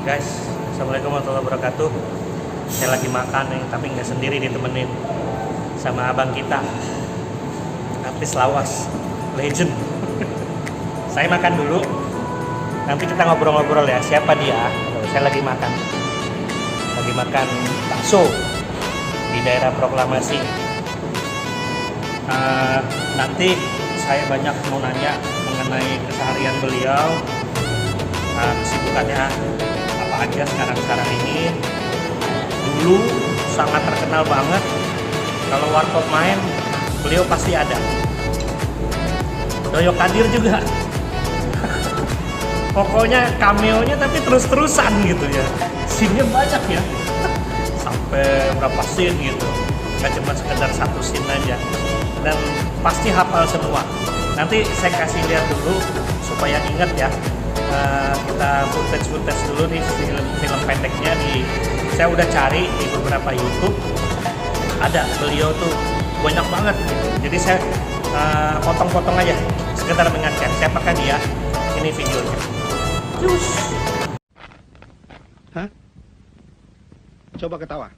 Guys, assalamualaikum warahmatullahi wabarakatuh. Saya lagi makan nih, tapi nggak sendiri, ditemenin sama abang kita, artis lawas, legend. Saya makan dulu, nanti kita ngobrol-ngobrol ya. Siapa dia? Saya lagi makan bakso di daerah Proklamasi. Nanti saya banyak mau nanya mengenai keseharian beliau, kesibukannya apa aja sekarang ini. Dulu sangat terkenal banget, kalau warkop main beliau pasti ada. Doyo Kadir juga. Pokoknya cameo-nya tapi terus-terusan gitu ya. Scene-nya banyak ya. Sampai berapa scene gitu. Gak cuma sekedar satu scene aja. Dan pasti hafal semua. Nanti saya kasih lihat dulu supaya ingat ya. Kita footage dulu nih film pendeknya saya udah cari di beberapa YouTube. Ada beliau tuh banyak banget gitu. Jadi saya potong-potong aja sekedar mengingatkan siapakah dia. Ini videonya. Cus. Hah? Coba ketawa.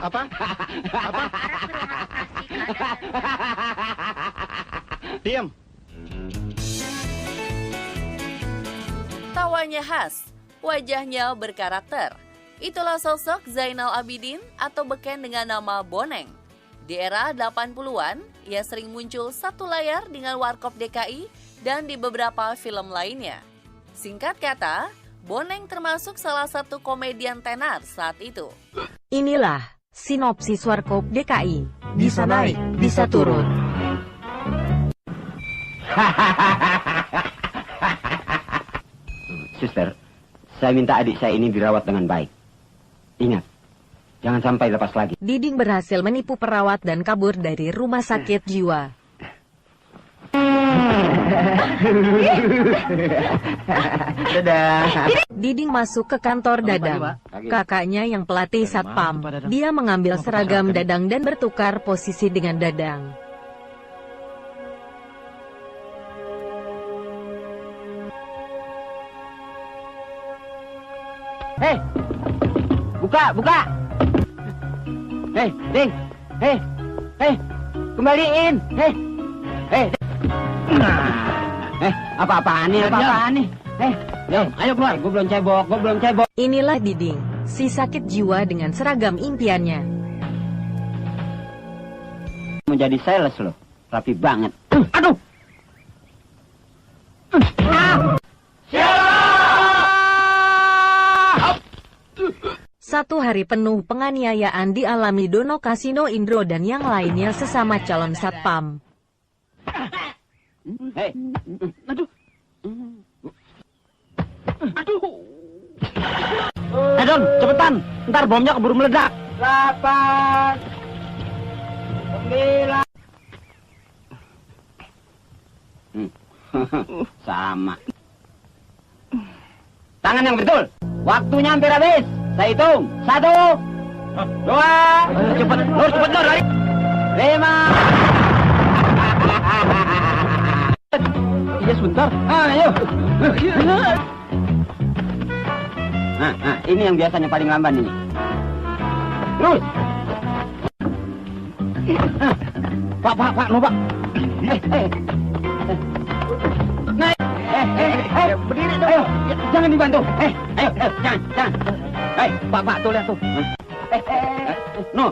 Apa? Diam. Tawanya khas, wajahnya berkarakter. Itulah sosok Zainal Abidin atau beken dengan nama Boneng. Di era 80-an, ia sering muncul satu layar dengan Warkop DKI dan di beberapa film lainnya. Singkat kata, Boneng termasuk salah satu komedian tenar saat itu. Inilah sinopsis Warkop DKI. Bisa naik, bisa turun. Suster, saya minta adik saya ini dirawat dengan baik. Ingat, jangan sampai lepas lagi. Diding berhasil menipu perawat dan kabur dari rumah sakit jiwa. Dadah. Diding masuk ke kantor Dadang. Kakaknya yang pelatih satpam. Dia mengambil seragam Dadang dan bertukar posisi dengan Dadang. Hei, buka. Hei, Ding. Hei, kembaliin. Hei. Apa-apaan nih? Ayo keluar. Gue belum cebok. Inilah Diding, si sakit jiwa dengan seragam impiannya. Menjadi sales loh, rapi banget. Aduh. Satu hari penuh penganiayaan dialami Dono Kasino Indro dan yang lainnya sesama calon satpam. Hei. Don, cepetan. Ntar bomnya keburu meledak. 8 9 Sama. Tangan yang betul. Waktunya hampir habis. Saya hitung. 1 2 cepet Nur lari. 5. Iya sebentar. Ayo. Nah, ini yang biasanya paling lamban ini. Terus. Pak, no, Pak. Naik. Berdiri dong. Ayo, jangan dibantu. Ayo, jangan. Pak, tuh lihat tuh. No.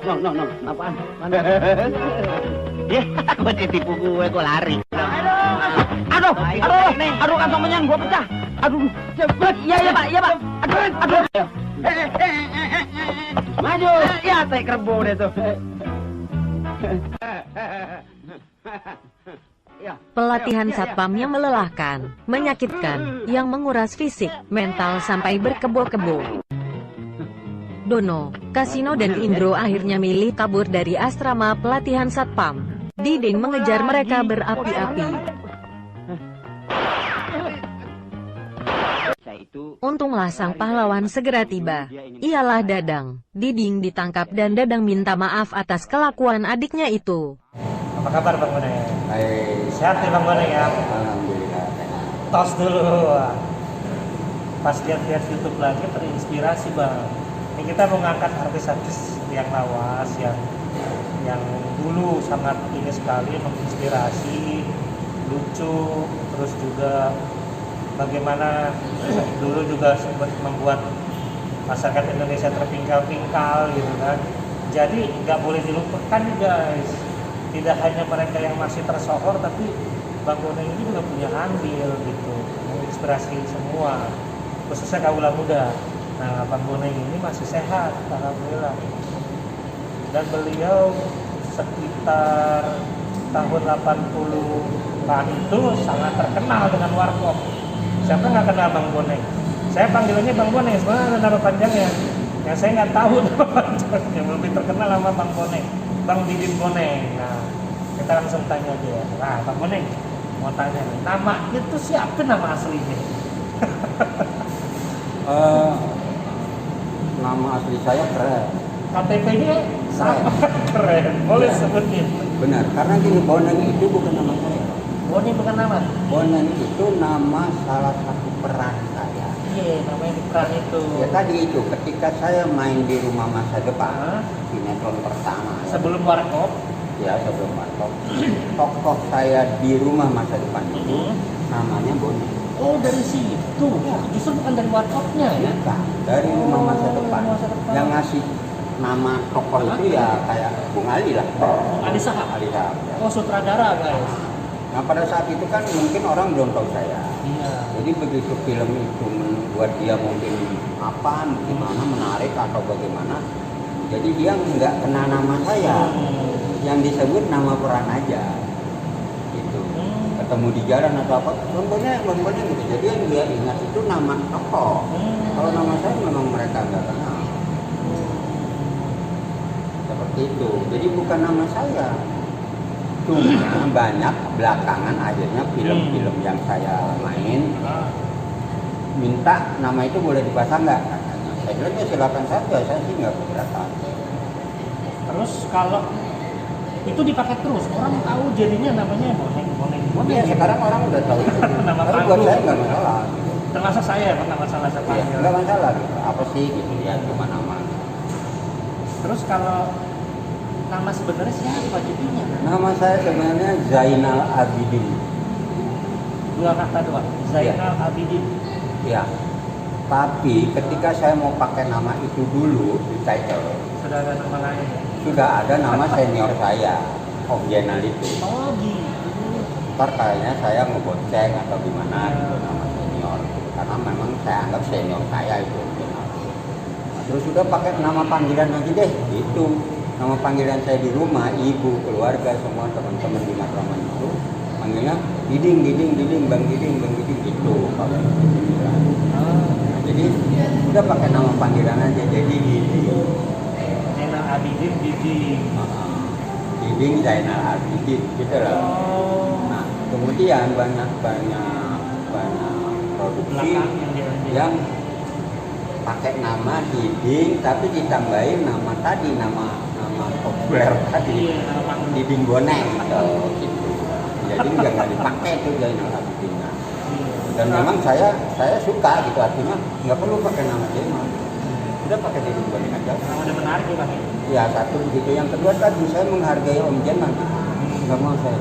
Apaan? Ya, gue ditipu gue lari. Aduh, kantongnya gue pecah. Aduh, cepet. Iya, Pak. Aduh. Maju. Ya, teh kerbo deh tuh. Pelatihan satpam yang melelahkan, menyakitkan, yang menguras fisik, mental sampai berkebo-kebo. Dono, Kasino dan Indro akhirnya milih kabur dari asrama pelatihan satpam. Diding mengejar mereka berapi-api. itu Untunglah sang pahlawan segera tiba. Ialah Dadang. Diding ditangkap dan Dadang minta maaf atas kelakuan adiknya itu. Apa kabar Bang Boneng? Baik. Sehat nih Bang Boneng ya? Alhamdulillah. Tos dulu. Pas lihat-lihat YouTube lagi terinspirasi Bang. Ini kita mau ngangkat artis-artis yang lawas, yang dulu sangat ini sekali menginspirasi, lucu, terus juga bagaimana dulu juga sempat membuat masyarakat Indonesia terpingkal-pingkal gitu kan. Jadi nggak boleh dilupakan nih guys. Tidak hanya mereka yang masih tersohor, tapi Bang Boneng ini juga punya andil gitu, menginspirasi semua, khususnya kaula muda. Nah, Bang Boneng ini masih sehat, alhamdulillah. Dan beliau sekitar tahun 80-an itu sangat terkenal dengan warkop. Siapa nggak kenal Bang Boneng? Saya panggilannya Bang Boneng, sebenarnya ada nama panjangnya. Yang saya nggak tahu nama panjangnya, lebih terkenal nama Bang Boneng, Bang Didin Boneng. Nah, kita langsung tanya aja ya. Nah, Bang Boneng, mau tanya nih, namanya itu siapa nama aslinya? Nama asli saya keren. KTP-nya sama keren, boleh sebutin. Benar, karena gini, Boneng itu bukan nama saya. Boneng bukan nama? Boneng itu nama salah satu peran saya. Iya, namanya di peran itu. Ya tadi itu, ketika saya main di Rumah Masa Depan, Hah? sinetron pertama. Sebelum warkop. Ya, sebelum warkop. Tokoh saya di Rumah Masa Depan itu namanya Boneng. Oh, dari situ. Justru bukan dari warkopnya ya? Bukan, dari Rumah Masa Oh, Depan. Rumah Masa Depan. Yang ngasih nama tokoh itu ya kayak Bung Ali lah. Ali Sahab. Ali Sahab. Ya. Oh, sutradara guys. Nah pada saat itu kan mungkin orang belum tahu saya. Iya. Jadi begitu film itu membuat dia mungkin apa, gimana menarik atau bagaimana, jadi dia nggak kena nama saya, yang disebut nama peran aja, gitu. Ketemu di jalan atau apa, bang gitu. Jadi yang dia ingat itu nama tokoh. Kalau nama saya memang mereka nggak kenal. Seperti itu. Jadi bukan nama saya. Cuma banyak belakangan akhirnya film-film yang saya main minta nama itu boleh dipasang nggak katanya. Saya bilang ya silakan saja, saya sih nggak keberatan. Terus kalau itu dipakai terus, orang tahu jadinya namanya Boneng. Ya sekarang orang udah tahu itu. Nama Tapi buat panggung. saya nggak masalah. Gitu. Termasuk saya pernah masalah Ya, sepanjang. nggak masalah gitu. Apa sih gitu ya, cuma nama. Terus kalau nama sebenarnya siapa jadinya? Nama saya sebenarnya Zainal Abidin. Dua kata doang. Zainal Abidin. Ya. Tapi ketika saya mau pakai nama itu dulu di title, Sudah ada nama lain ya? sudah ada nama senior saya, Om Jenal itu. Oh gitu. Ntar kayaknya saya ngeboceng atau gimana gitu nama senior. Karena memang saya anggap senior saya itu Om Jenal. Nah, terus sudah pakai nama panggilan aja deh, itu. Nama panggilan saya di rumah, ibu, keluarga, semua teman-teman di Matraman itu panggilnya Diding, Bang Diding gitu. Nah, jadi udah pakai nama panggilan aja, jadi Diding. Zainal Abidin Diding. Diding Zainal Abidin gitu loh. Oh. Nah, kemudian banyak produksi Belakang yang dia- yang pakai nama Diding tapi ditambahin nama tadi, nama populer tadi, Iya, nama panggung. Diding Boneng gitu. Jadi nggak dipakai tuh Zainal Abidin. Dan memang saya suka gitu, artinya nggak perlu pakai nama Zainal, udah pakai Diding Boneng aja. Nama udah menarik ya Bang. Ya satu begitu, yang kedua tadi saya menghargai Om Jenal, nggak mau saya.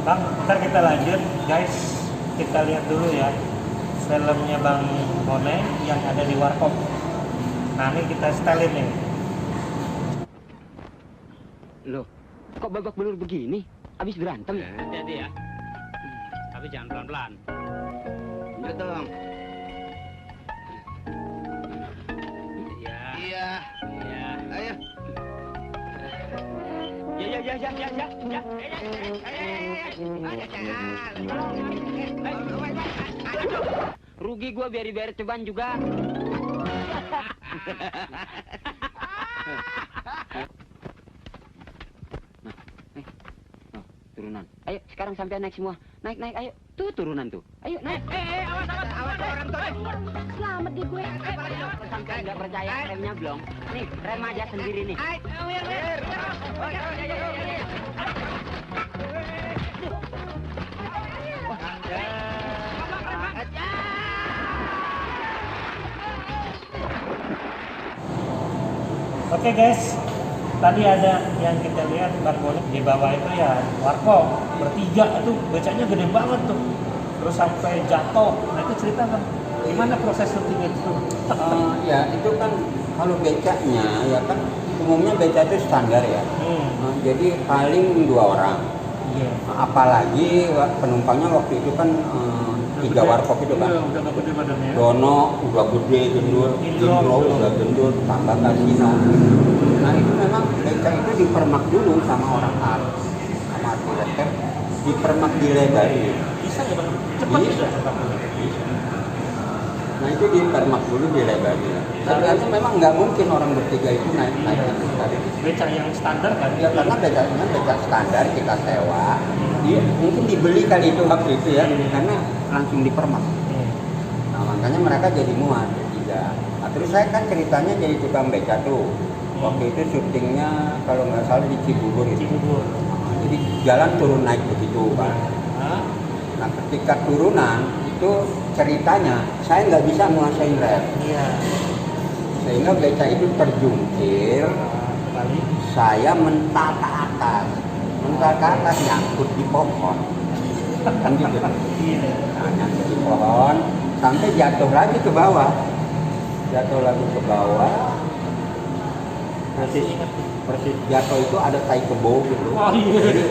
Bang, ntar kita lanjut guys. Kita lihat dulu ya filmnya Bang Boneng yang ada di warkop. Nah ini kita setelin nih. Loh, kok babak belur begini? Abis berantem ya? Hati-hati ya. Tapi jangan pelan-pelan. Betul, Bang. Iya. Iya. Iya. Ayo. Rugi gua biar cobaan juga. Turunan. Ayo sekarang sampai naik semua. Naik, ayo. Tuh turunan tuh. Ayo. Ayo, naik. Awas orang tuh. Selamat deh gue. Sampai nggak percaya remnya belum. Nih, rem aja sendiri nih. Oke guys, tadi ada yang kita lihat Bang Bonek di bawah itu ya warkop bertiga itu becanya gede banget tuh, terus sampai jatuh. Nah itu cerita Bang, gimana proses syuting itu? Ya itu kan kalau becanya ya kan umumnya beca itu standar ya. Jadi paling 2 orang. Iya. Apalagi penumpangnya waktu itu kan 3 warkop itu kan. Iya, udah gak gede badannya. Dono udah gede, gendut, Indro udah gendut, tambah Kasino. Nah itu memang beca itu dipermak dulu sama orang art, sama arsitektur, dipermak dilebarin. Bisa nggak Bang? Cepat Bisa. juga. Nah itu dipermak dulu dilebarin. Ternyata memang nggak mungkin orang bertiga itu naik itu tadi. Beca yang standar kan? Ya karena becanya beca standar kita sewa. Dia mungkin dibeli kali itu waktu itu ya, karena langsung dipermak. Nah makanya mereka jadi muat bertiga. Nah, terus saya kan ceritanya jadi tukang beca tuh. Waktu itu syutingnya kalau nggak salah di Cibubur itu. Cibubur. Nah, jadi jalan turun naik begitu kan. Nah ketika turunan itu ceritanya saya nggak bisa menguasain rem. Iya. Sehingga beca itu terjungkir. Balik. Saya mental ke atas nyangkut di pohon kan gitu. Iya. Nah, nyangkut di pohon sampai jatuh lagi ke bawah persis jatuh itu ada tai kebo gitu. Oh iya. Jadi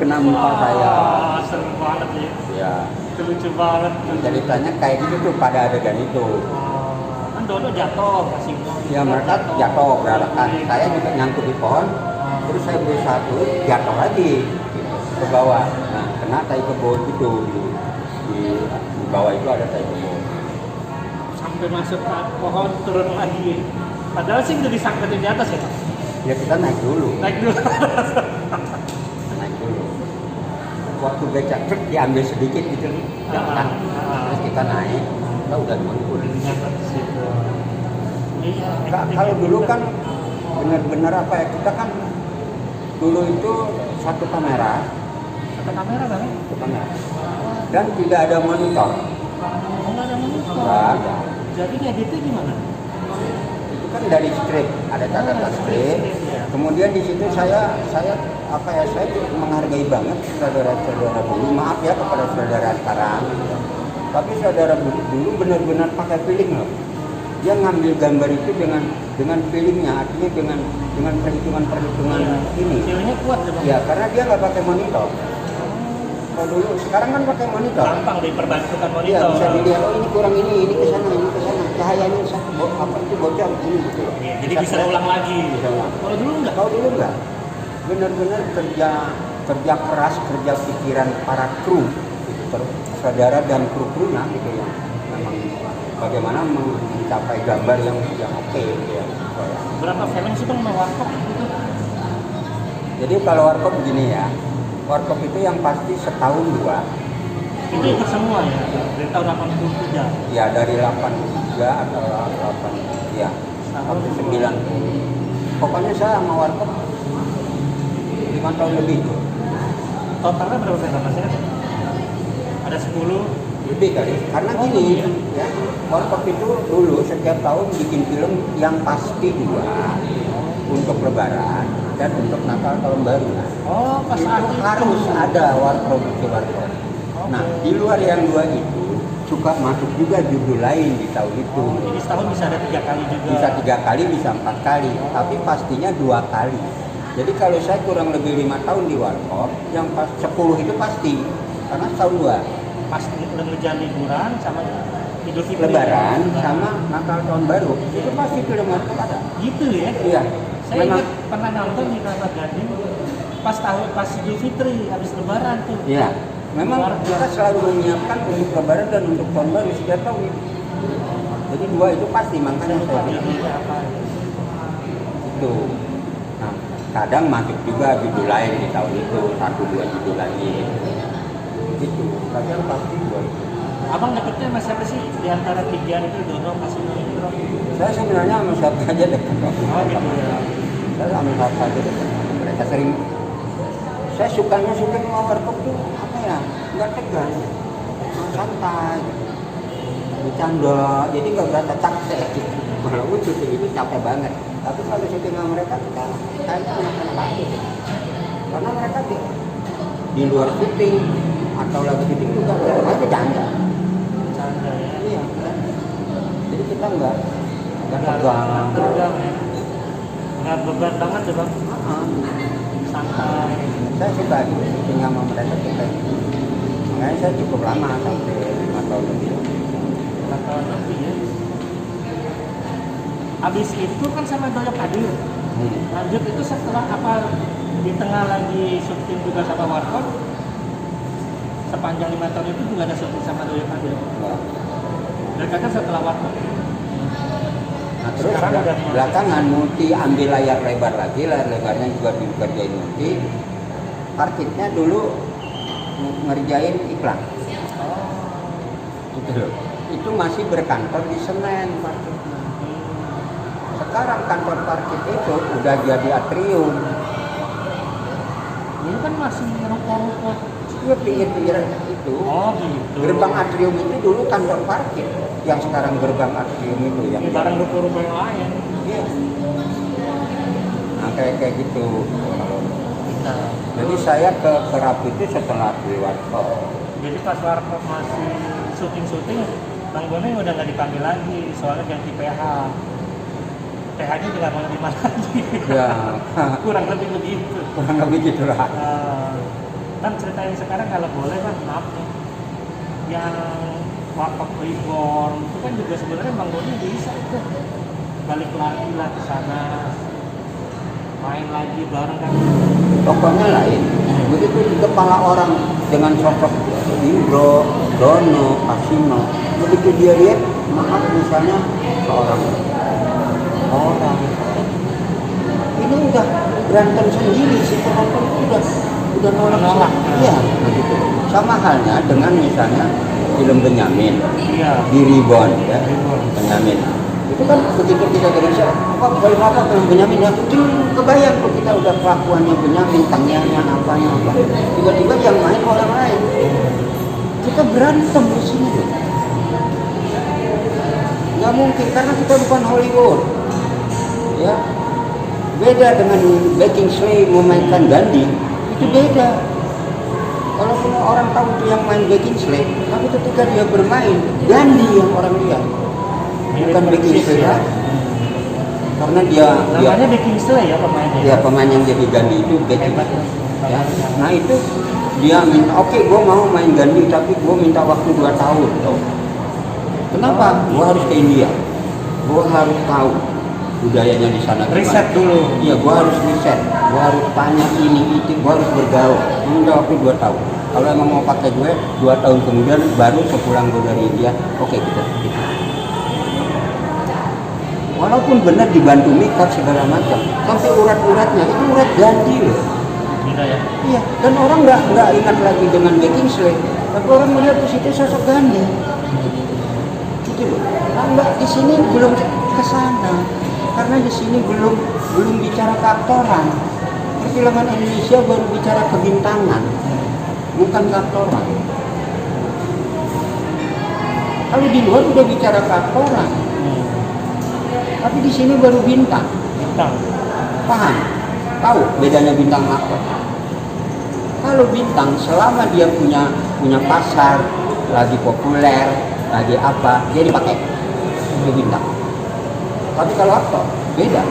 kena muka saya. Wah, seru banget ya. Ya Itu lucu banget. ceritanya kayak gitu tuh pada adegan itu. Kan Dono jatuh, kasih Ya mereka jatuh beralakan, saya juga nyangkut di pohon, terus saya berusaha turun, jatuh lagi ke bawah. Nah, kena tai kebo gitu di bawah itu ada tai kebo. sampai masuk ke pohon turun lagi. Padahal sih udah disangkutin di atas ya Pak? Ya kita naik dulu. Naik dulu. Naik dulu. Waktu becak truk diambil sedikit gitu, kan. Terus kita naik, kita udah nunggu. Nyangkut di situ. Iya. Kalau dulu kan benar-benar apa ya, kita kan dulu itu satu kamera, Ada kamera Bang? satu kamera, dan tidak ada monitor. Oh, nggak ada monitor. Nggak ada. Jadi ngeditnya gimana? Itu kan dari skrip, ada catatan skrip. Kemudian di situ saya apa ya, saya menghargai banget saudara-saudara dulu. Maaf ya kepada saudara sekarang, tapi saudara dulu benar-benar pakai feeling loh. Dia ngambil gambar itu dengan feelingnya, artinya dengan perhitungan ini. Feelnya kuat ya Bang? Ya karena dia nggak pakai monitor. Kalau dulu, sekarang kan pakai monitor. Gampang diperbantukan monitor. Iya, bisa dilihat, oh ini kurang ini ke sana, cahayanya apa itu bocor ini gitu. Iya, jadi bisa ulang lagi. Bisa ulang. Kalau dulu enggak? Kalau dulu enggak. Benar-benar kerja keras, kerja pikiran para kru, gitu. Saudara dan kru-krunya gitu ya. Memang bagaimana mencapai gambar yang oke gitu ya. Berapa film sih Bang mau warkop gitu? Jadi kalau warkop begini ya. Warkop itu yang pasti setahun 2. Itu ikut semua ya? Dari tahun 83? Ya dari 83 atau 8 ya sampai 90. Pokoknya saya sama warkop 5 tahun lebih. Totalnya berapa film Mas ya? Ada 10? Lebih kali. Karena gini ya, warkop itu dulu setiap tahun bikin film yang pasti 2 untuk Lebaran dan untuk Natal tahun baru. Oh, pas Itu akhir harus ada produksi warkop. Nah, di luar yang 2 itu suka masuk juga judul lain di tahun itu. Jadi setahun bisa ada 3 kali juga. Bisa 3 kali, bisa 4 kali, tapi pastinya 2 kali. Jadi kalau saya kurang lebih 5 tahun di warkop, yang pas 10 itu pasti, karena setahun 2. Pasti udah ngejar liburan sama Idul Fitri. Lebaran sama Natal tahun baru, itu pasti film warkop ada. Gitu ya? Iya. Saya Memang. ingat pernah nonton di Kelapa Gading pas Idul Fitri habis Lebaran tuh. Iya. Memang kita selalu menyiapkan untuk Lebaran dan untuk tahun baru setiap tahun. Jadi 2 itu pasti, makanya saya bilang itu. Nah, kadang masuk juga judul lain di tahun itu, 1-2 judul lagi. Gitu. Tapi yang pasti 2 itu. Abang deketnya sama siapa sih di antara tiga itu, Dono, Kasino, Indro? Saya sebenarnya sama siapa aja dekat. Oh gitu ya. Saya sama siapa aja dekat. Mereka sering, saya sukanya syuting sama warkop tuh apa ya, nggak tegang, santai, bercanda, jadi nggak berasa capek gitu. Walaupun syuting itu capek banget, tapi kalau syuting sama mereka kita kayaknya anak-anak aja gitu. Karena mereka di luar syuting atau lagi syuting juga mereka bercanda. Bercanda ya. Iya, jadi kita nggak tegang. Tegang ya. Nggak beban banget ya bang. Santai. Saya suka gitu, syuting sama mereka suka. Makanya saya cukup lama sampai 5 tahun lebih. 5 tahun lebih ya. Abis itu kan sama Doyok Adil. Lanjut itu setelah apa, di tengah lagi syuting juga sama Warkop, sepanjang 5 tahun itu juga ada syuting sama Doyok Adil. Mereka kan setelah Warkop. Nah, terus Sekarang udah belakangan Multi ambil layar lebar lagi, layar lebarnya juga dikerjain Multi. Parkitnya dulu ngerjain iklan. Gitu loh. Itu masih berkantor di Senen parkitnya. Sekarang kantor parkit itu udah jadi atrium. Dulu kan masih ruko-ruko. Itu pinggir-pinggir itu. Oh gitu. Gerbang atrium itu dulu kantor parkir. Yang sekarang gerbang atrium itu yang Ini barang ruko-ruko yang lain. Iya. Nah kayak gitu. Nah, Jadi saya ke Kerap itu setelah di Warkop. jadi pas Warkop masih syuting-syuting, Bang Boneng udah nggak dipanggil lagi, soalnya ganti PH. PH-nya juga mau lebih mana lagi. Ya, Kurang lebih begitu. kurang lebih gitu lah. Kan ceritain sekarang kalau boleh kan, maaf nih, yang Warkop Reborn itu kan juga sebenarnya Bang Boneng bisa tuh balik lagi lah ke sana, main lagi bareng kan. Tokohnya lain. Begitu di kepala orang dengan sosok Indro, Dono, Kasino. Begitu dia lihat, maaf misalnya seorang orang ini udah berantem sendiri, si penonton udah nolak. Iya, begitu. Sama halnya dengan misalnya film Benyamin. Iya. Di Reborn ya, Reborn. Benyamin. Itu kan begitu kita kerja, film apa film Benyamin ya, itu kebayang kok kita udah kelakuannya Benyamin, tangiannya apanya apa. Tiba-tiba yang main orang lain. Kita berantem di sini loh. Nggak mungkin karena kita bukan Hollywood. Ya, beda dengan Beckinsale memainkan Gandhi, itu beda. Walaupun orang tahu itu yang main Beckinsale, tapi ketika dia bermain Gandhi yang orang lihat, bukan Beckinsale ya. Karena dia Namanya Beckinsale ya pemainnya. ya pemain yang jadi Gandhi itu Beckinsale. Ya. Nah itu dia minta, oke, gue mau main Gandhi tapi gue minta waktu 2 tahun. Tuh. Kenapa? Gue harus ke India. Gue harus tahu budayanya di sana. Riset dulu. Iya, gua harus riset. Gua harus tanya ini itu, gua harus bergaul. Minta waktu 2 tahun. Kalau emang mau pakai gue, 2 tahun kemudian baru sepulang gue dari India, oke gitu. Walaupun benar dibantu mikat segala macam, sampai urat-uratnya itu urat Gandhi loh. Gila ya. Iya, dan orang nggak ingat lagi dengan Beckinsale, tapi orang melihat di situ sosok Gandhi. Gitu loh. Nah, nggak di sini belum ke sana. Karena di sini belum bicara keaktoran. Perfilman Indonesia baru bicara kebintangan, bukan keaktoran. Kalau di luar udah bicara keaktoran, tapi di sini baru bintang. Bintang. Paham? Tahu bedanya bintang aktor? Kalau bintang selama dia punya pasar, lagi populer, lagi apa, dia dipakai itu bintang. Tapi kalau aktor beda.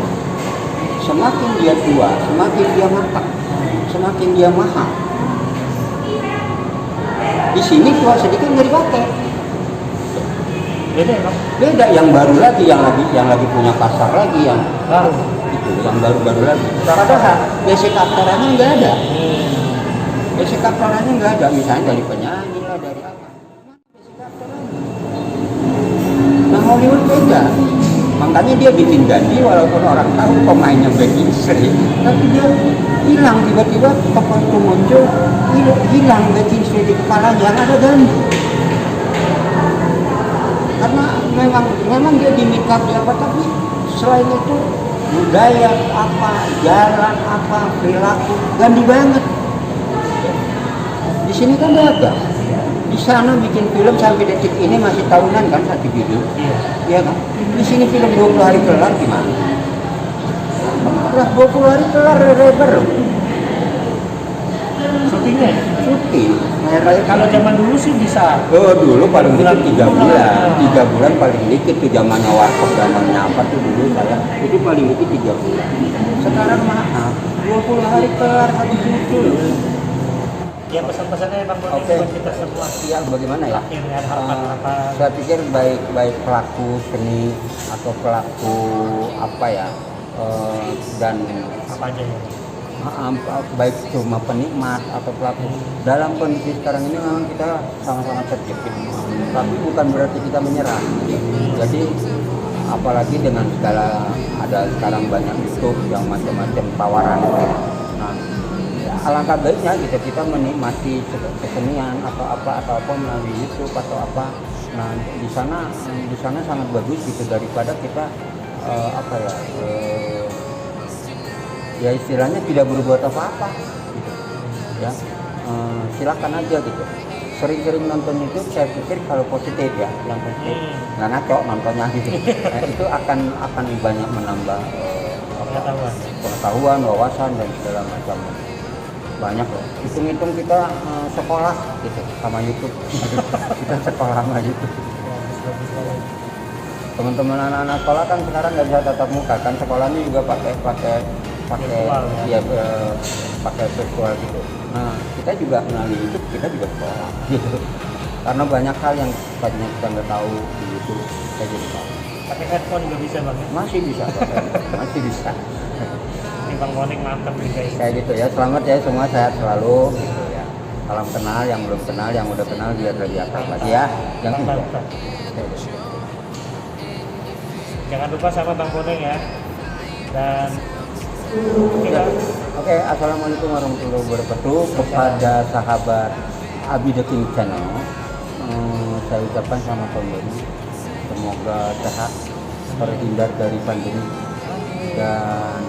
Semakin dia tua, semakin dia matang, semakin dia mahal. Di sini tua sedikit nggak dipakai. Beda ya Bang? Beda yang baru lagi, yang lagi punya pasar lagi, yang Baru. itu yang baru lagi. Padahal basic aktorannya nggak ada. Basic aktorannya nggak ada, misalnya dari penyanyi lah, dari apa. Basic aktorannya. Nah Hollywood beda. Makanya dia bikin Gandhi walaupun orang tahu pemainnya Beckinsale, tapi dia hilang tiba-tiba tokoh itu muncul, hilang Beckinsale di kepalanya, yang ada Gandhi. karena memang dia di make up apa, tapi selain itu budaya apa, jalan apa, perilaku ganti banget. Di sini kan beda. Di sana bikin film sampai detik ini masih tahunan kan satu judul. Iya kan? Di sini film 20 hari kelar gimana? Udah 20 hari kelar lebar loh. Syutingnya ya? Syuting. Raya Kalau zaman dulu sih bisa. Oh dulu paling Bulan- dikit 3 bulan, 3 bulan paling dikit tuh zamannya warkop, zamannya apa tuh dulu saya itu paling dikit 3 bulan. Sekarang maaf 20 hari kelar satu judul. Ya pesan-pesannya Bang Boni Oke. buat kita semua. Ya bagaimana ya? Akhirnya harapan apa? Saya pikir baik pelaku seni atau pelaku apa ya dan Apa aja ya? baik cuma penikmat atau pelaku dalam kondisi sekarang ini memang kita sama-sama terjepit, tapi bukan berarti kita menyerah. Jadi apalagi dengan segala ada sekarang banyak YouTube yang macam-macam tawaran. Nah, alangkah baiknya kita menikmati kesenian atau apa melalui YouTube atau apa. Nah di sana sangat bagus gitu daripada kita ya istilahnya tidak berbuat apa-apa gitu. Ya silakan aja gitu. Sering-sering nonton YouTube saya pikir kalau positif ya, yang positif nggak ngaco nontonnya gitu. Nah, itu akan banyak menambah pengetahuan, wawasan dan segala macam. Banyak loh. Hitung-hitung kita sekolah gitu sama YouTube. Kita sekolah sama YouTube. Teman-teman anak-anak sekolah kan sekarang nggak bisa tatap muka kan, sekolahnya juga pakai Virtual, ya. pakai virtual gitu. Nah kita juga melalui YouTube kita juga sekolah gitu. Karena banyak hal yang tadinya kita nggak tahu di YouTube kita jadi tahu. Pakai headphone juga bisa Bang ya? Masih bisa, masih bisa. Ini Bang Boni mantap nih guys. Kayak gitu ya, selamat ya semua, sehat selalu gitu ya. Salam kenal, yang belum kenal, yang udah kenal biar lebih akrab lagi ya. Jangan lupa. Jangan lupa sama Bang Boneng ya. Dan Oke, assalamualaikum warahmatullahi wabarakatuh kepada sahabat Abi The King Channel. Saya ucapkan selamat tahun baru. Semoga sehat, terhindar dari pandemi dan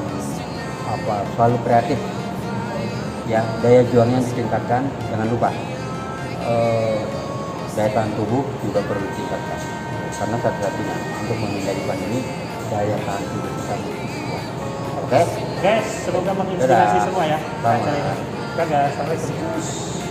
selalu kreatif. Ya, daya juangnya ditingkatkan. Jangan lupa daya tahan tubuh juga perlu ditingkatkan. Karena satu-satunya untuk menghindari pandemi daya tahan tubuh kita kuat. Oke? guys, semoga menginspirasi Dadah. semua ya. Sama. Acara ini. Dadah, assalamualaikum.